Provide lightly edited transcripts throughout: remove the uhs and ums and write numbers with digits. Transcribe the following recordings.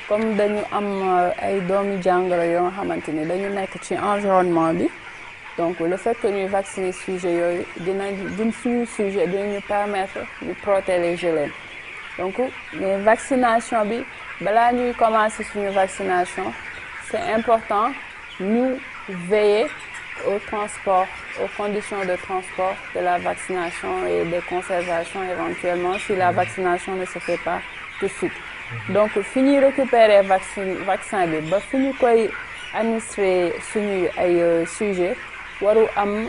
comme dañu am ay doomi jàngoro yoo nga xamante ni dañu nekk ci environnement bi donc le fait que ñuy vacciner sujet yooyu suñu sujet dinañu permettre ñu protéger leen donc mais vaccination bi balaa ñuy commencer suñu vaccination c'est important ñu veiller au transport, aux conditions de transport de la vaccination et de conservation éventuellement si la vaccination ne se fait pas tout de suite. Donc fi ñuy récupérer vaccin bi ba fi ñu koy administrer suñuy ay sujet waru am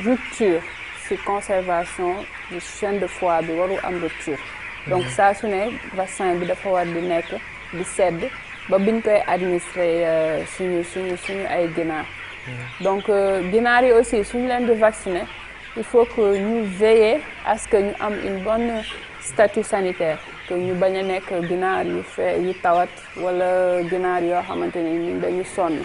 rupture ci conservation du chaîne de froid bi waru am rupture. Donc saa su ne vaccin bi dafa war di nekk di sedd ba biñ koy administrer suñu ay ginaar. Donc ginaar yi aussi suñu leen di vacciner il faut que ñu veiller à ce que ñu am une bonne statut sanitaire que ñu bañ a nekk ginaar yu tawat wala ginaar yoo xamante ne ñun dañu sonn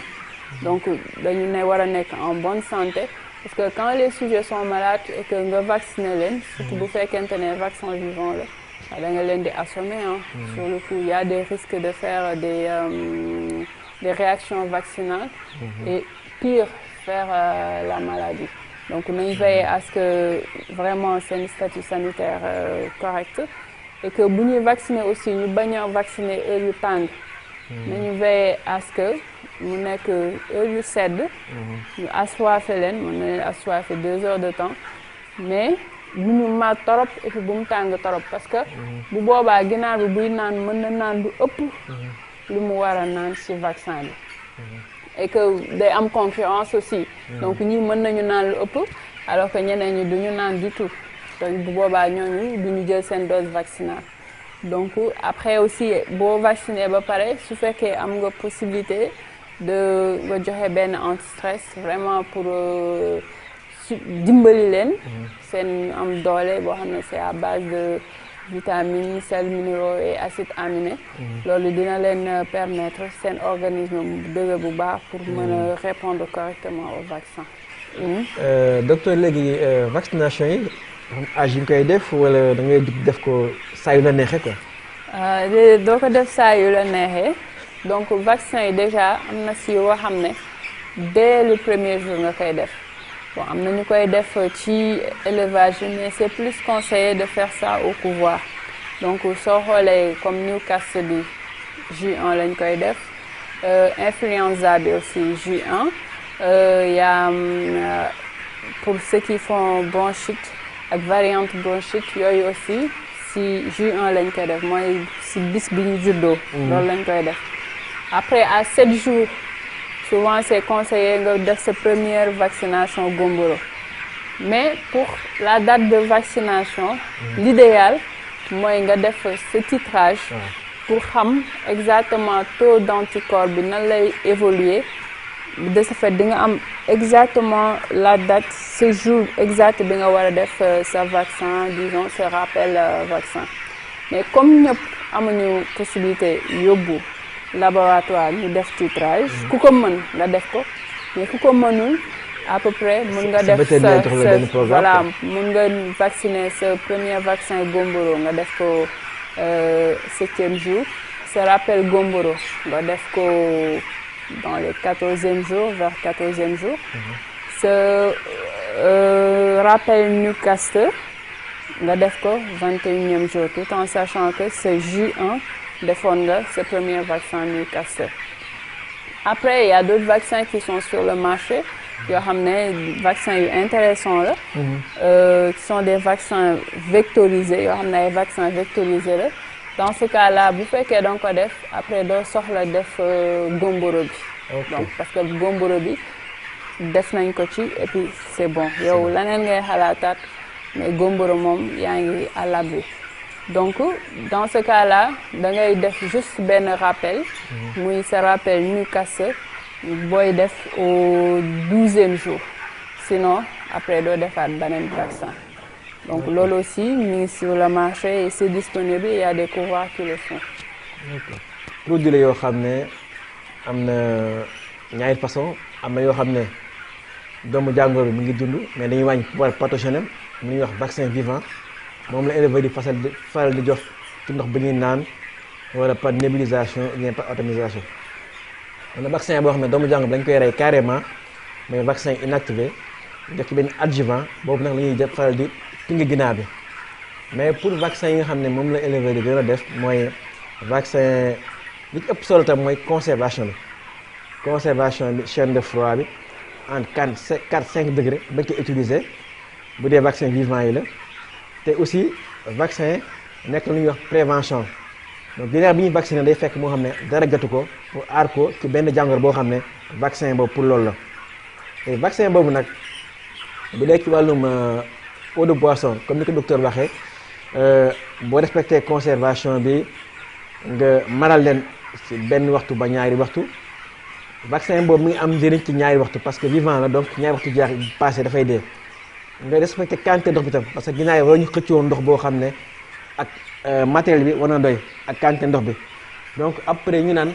donc dañu ne war a nekk en bonne santé parce que quand les sujets sont malades et que nga vacciner leen surtout bu fekkente ne vaccin vivant la da nga leen di assommer sur le coup il y a des risques de faire des réactions vaccinales et pire faire la maladie donc nañ veiller à ce que vraiment c'est un statut sanitaire correct et que bu ñuy vacciner aussi ñu bañ a vacciner heure yu tàng nañu veiller à ce que mu nekk heure yu sedd ñu assoiffé leen mën na leen assoiffé 2 heures de temps mais bu ñu mat torop et puis bu mu tàng torop parce que bu boobaa ginaar bi buy naan mën na naan lu ëpp lu mu war a naan ci vaccin bi et que day am concurrence aussi donc ñii mën nañu naan lu ëpp alors que ñeneen ñi duñu naan du tout donc bu boobaa ñooñu duñu jël seen dose vaccinale donc après aussi boo vacciner ba pare su fekkee am nga possibilité de nga joxe benn anti-stress vraiment pour dimbali leen seen am doole boo xam ne c'est à base de vitamines, sels minéraux et acides aminés loolu dina leen permettre seen organisme dëgër bu baax pour mën a répondre correctement au vaccin. Docteur léegi vaccination yi âge yi nga koy def wala da ngay def ko saa yu la neexee quoi. doo ko def saa yu la neexee donc vaccin yi déjà am na si yoo xam ne dès le premier jour nga koy def. Bon, am na ñu koy def ci élevage mais c'est plus conseillé de faire ça au couvoir donc soo xoolee comme Newcastle bi J1 lañ koy def influenza bi aussi J1 y a pour ceux qui font bronchite ak variante bronchite yooyu aussi si J1 lañ koy def mooy si bis bi ñu juddoo loolu lañ koy def après à 7 jours souvent c'est conseillé nga def sa première vaccination Gomboro mais pour la date de vaccination l'idéal mooy nga def ce titrage pour xam exactement taux d'anticorps bi nan lay évoluer de ce fait di nga am exactement la date ce jour exact bi nga war a def sa vaccin disons ce rappel vaccin mais comme ñëpp amuñu possibilité yóbbu laboratoire ñu def titrage ku ko mën nga def ko mais ku ko mënul à peu près mën nga def sa voilà mën nga vacciner sa premier vaccin Gomboro nga def ko 7e jour ce rappel Gomboro nga def ko dans les 14e jour vers 14e jour ce rappel Newcastle nga def ko 21e jour tout en sachant que c'est J1 defoon nga ce premier vaccin Newcastle. Après il y a d'autres vaccins qui sont sur le marché yoo xam ne vaccins yu intéressants la qui sont des vaccins vectorisés yoo xam ne ay vaccins vectorisés la dans ce cas-là bu fekkee danga ko def après doo soxla def Gomboro bi donc parce que Gomboro bi def nañ ko ci et puis c'est bon yow leneen ngay xalaataat mais Gomboro moom yaa ngi à l'abri donc dans ce cas-là da ngay def juste benn rappel muy sa rappel Newcastle booy def au 12e jour sinon après doo defaat beneen vaccin donc loolu aussi mi ngi sur le marché et c'est disponible il y a des couvoirs qui le font. produit la yoo xam ne am na ñaari façon am na yoo xam ne doomu jàngoro mi ngi dund mais dañuy wàññi pouvoir pathogène am ñuy wax vaccin vivant moom la éleveur di faral di jox ci ndox bi ñuy naan wala par nébulisation ou bien par atomisation. On a vaccin boo xam ne doomu jàngoro bi dañ koy rey carrément mais vaccin inactivé def ci benn adjuvant boobu nag la ñuy faral di tungi ginaar bi mais pour vaccin yi nga xam ne moom la éleveur yi gën a def mooy vaccin li ci ëpp solo tam mooy conservation bi chaîne de froid bi entre 4-5 degrés bañ koy utiliser bu dee vaccin vivant yi la te aussi vaccin nekk lu ñuy wax prévention donc ginaar bi ñuy vacciner day fekk moo xam ne dara gatu ko pour aar ko ci benn jàngoro boo xam ne vaccin boobu pour loolu la te vaccin boobu nag bu dee ci wàllum eau de boisson comme ni ko docteur waxee boo respecté conservation bi nga maral leen ci benn waxtu ba ñaari waxtu vaccin boobu mi ngi am njëriñ ci ñaari waxtu parce que vivant la donc ñaari waxtu jaar passé dafay dee nga respecté quantité ndox bi tam parce que ginnaaw yi war ñu xëccoo ndox boo xam ne ak matériel bi war na doy ak quantité ndox bi donc après ñu naan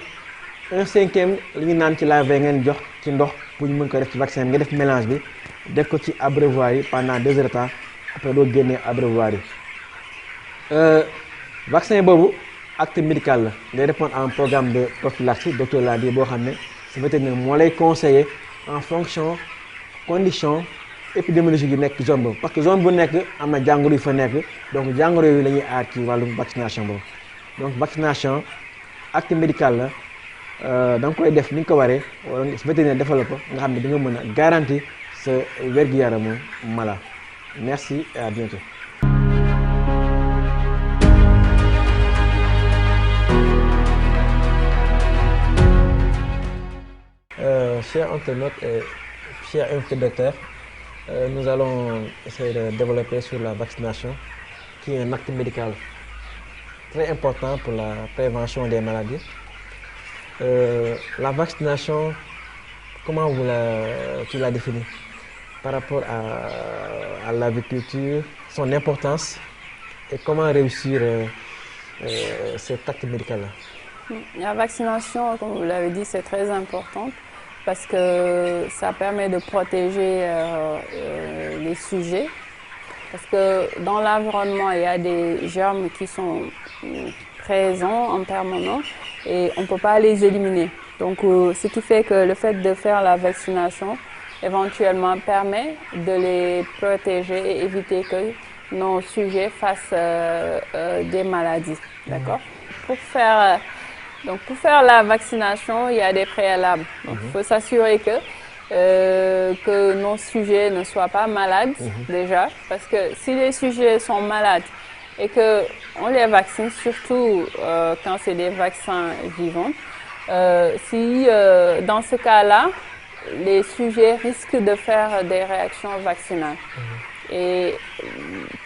1/5 li ñu naan ci la veille ngeen jox ci ndox pour ñu mën ko def ci vaccin bi nga def mélange bi def ko ci abreuvoir yi pendant 2 heures de temps après doo génnee abreuvoir yi vaccin boobu acte médical la ngay répondre à un programme de prophylaxie docteur l'a dit boo xam ne sa vétérinaire moo lay conseiller en fonction condition épidémiologique yi nekk zone boobu parce que zone bu nekk am na jàngoro yu fa nekk donc jàngoro yooyu la ñuy aar ci wàllum vaccination boobu donc vaccination acte médical la da nga koy def ni nga ko waree wala vétérinaire defal la ko nga xam ne di nga mën a garantir sa wér-gu-yaramu mala merci et à bientôt. Chers internautes et chers invités docteurs, nous allons essayer de développer sur la vaccination, qui est un acte médical très important pour la prévention des maladies. La vaccination, comment tu l'as définie par rapport à l'aviculture, son importance et comment réussir cet acte médical-là? La vaccination, comme vous l'avez dit, c'est très important parce que ça permet de protéger les sujets. Parce que dans l'environnement, il y a des germes qui sont présents en permanence et on ne peut pas les éliminer. Donc, ce qui fait que le fait de faire la vaccination, éventuellement, permet de les protéger et éviter que nos sujets fassent des maladies. D'accord? Pour faire la vaccination, il y a des préalables. Donc, il faut s'assurer que nos sujets ne soient pas malades déjà, parce que si les sujets sont malades et qu'on les vaccine, surtout quand c'est des vaccins vivants, dans ce cas-là, les sujets risquent de faire des réactions vaccinales et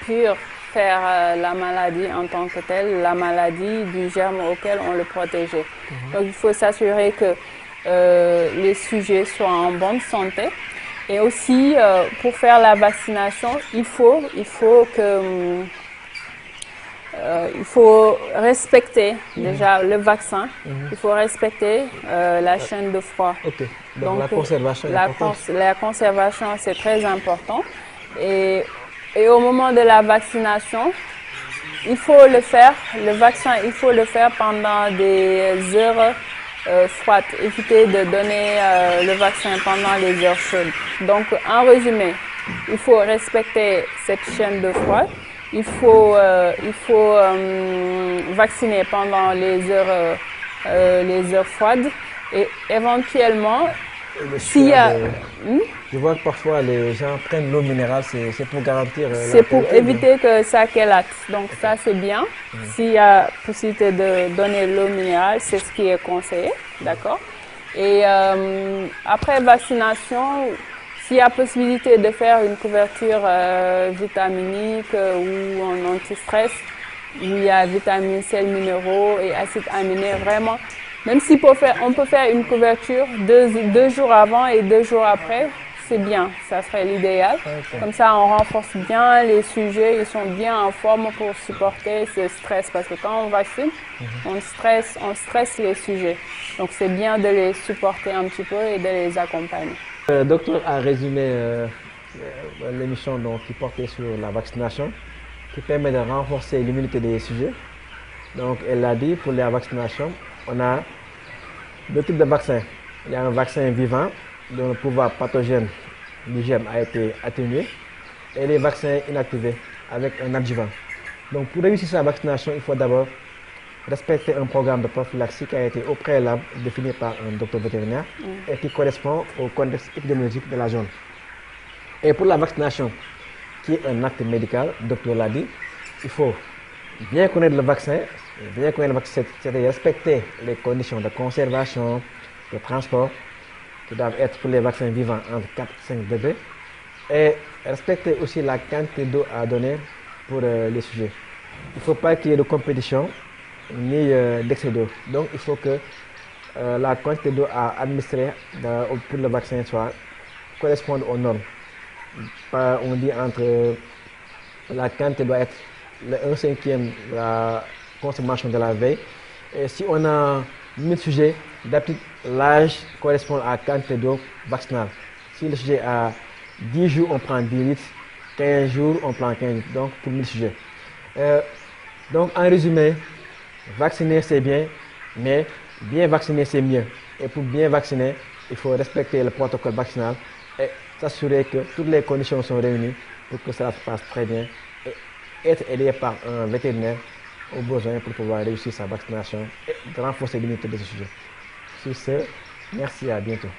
pure faire la maladie en tant que telle, la maladie du germe auquel on le protégeait. Donc il faut s'assurer que les sujets soient en bonne santé. Et aussi, pour faire la vaccination, il faut respecter déjà le vaccin. Il faut respecter la chaîne de froid. Okay. Donc la conservation est importante. La conservation, c'est très important. Et au moment de la vaccination, il faut le faire, le vaccin, il faut le faire pendant des heures froides. Éviter de donner le vaccin pendant les heures chaudes. Donc, en résumé, il faut respecter cette chaîne de froid. Il faut vacciner pendant les heures froides et éventuellement, s'il y a... Je vois que parfois les gens prennent l'eau minérale, c'est pour garantir... C'est pour éviter que ça chélate. Donc ça c'est bien. S'il y a possibilité de donner l'eau minérale, c'est ce qui est conseillé, d'accord? Et après vaccination, s'il y a possibilité de faire une couverture vitaminique ou en anti-stress, où il y a vitamines, sels minéraux et acides aminés, vraiment, même si on peut faire une couverture 2 jours avant et 2 jours après, c'est bien, ça serait l'idéal. Okay. Comme ça, on renforce bien les sujets, ils sont bien en forme pour supporter ce stress. Parce que quand on vaccine, on stresse les sujets. Donc c'est bien de les supporter un petit peu et de les accompagner. Le docteur a résumé l'émission qui portait sur la vaccination, qui permet de renforcer l'immunité des sujets. Donc, elle l'a dit, pour la vaccination, on a deux types de vaccins. Il y a un vaccin vivant, dont le pouvoir pathogène du germe a été atténué, et les vaccins inactivés, avec un adjuvant. Donc, pour réussir sa vaccination, il faut d'abord respecter un programme de prophylaxie qui a été au préalable défini par un docteur vétérinaire et qui correspond au contexte épidémiologique de la zone. Et pour la vaccination, qui est un acte médical, le docteur l'a dit, il faut bien connaître le vaccin, c'est-à-dire respecter les conditions de conservation, de transport, qui doivent être pour les vaccins vivants entre 4 et 5 degrés, et respecter aussi la quantité d'eau à donner pour les sujets. Il ne faut pas qu'il y ait de compétition ni d'excès d'eau. Donc il faut que la quantité d'eau à administrer pour le vaccin soit corresponde aux normes. On dit entre la quantité doit être le 1/5 de la consommation de la veille. Et si on a 1000 sujets, d'habitude l'âge correspond à la quantité d'eau vaccinale. Si le sujet a 10 jours, on prend 10 litres, 15 jours, on prend 15 litres, donc pour 1000 sujets. Donc en résumé, vacciner c'est bien, mais bien vacciner c'est mieux. Et pour bien vacciner, il faut respecter le protocole vaccinal et s'assurer que toutes les conditions sont réunies pour que cela se passe très bien et être aidé par un vétérinaire au besoin pour pouvoir réussir sa vaccination et renforcer l'immunité de ce sujet. Sur ce, merci, à bientôt.